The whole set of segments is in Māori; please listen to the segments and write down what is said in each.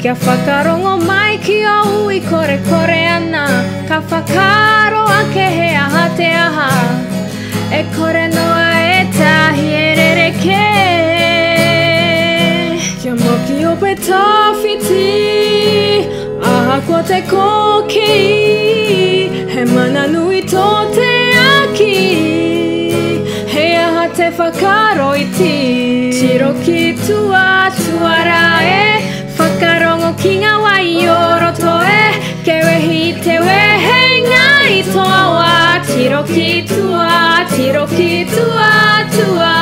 Kia whakarongo mai ki o ui kore kore ana. Ka whakaro ake he aha te aha. E kore noa e tahi e rereke. Kia moki o pe tawhiti. Aha ko te kokei. He mana nui tō te aki. He aha te whakaro iti. Tiro ki tua tuara e. Whakarongo ki ngā wai o roto e. Ke wehi te wehenga i toa wā. Tiro ki tua, tiro ki tua, tua.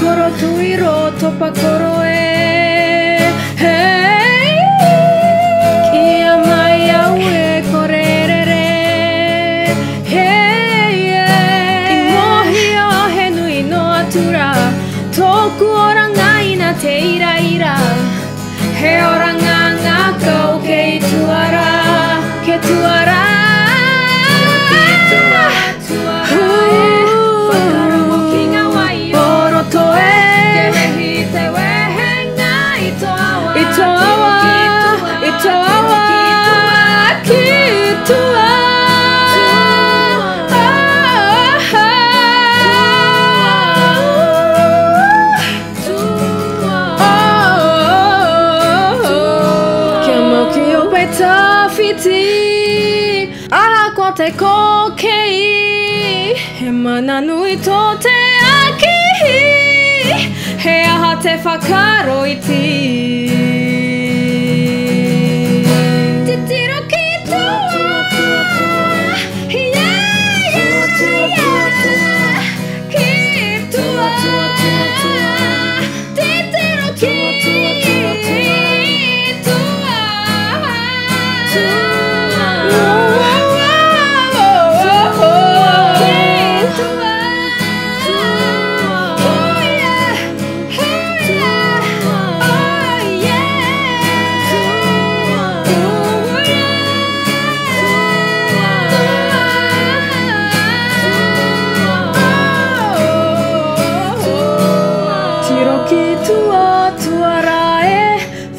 Koro tuiro topa koro e. Hey, kia mai au e korerere. Hey, I mohi o he nui no atura. Tōku oranga ina te ira ira. He oranga ngā kau ke tuara. Ke tuara. Tawhiti, aha ko te kokei. He mana nui tō te aki. He aha te whakaro iti. Te tiro ki tua. Ki tua. Te tiro ki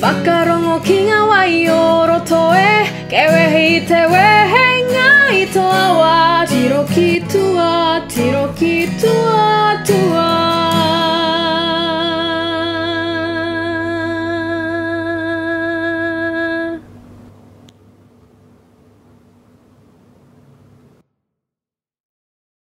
whakarongo ki ngā wai o roto e. Ke wehi te wehenga i toa wā. Tiro ki tua, tiro ki tua.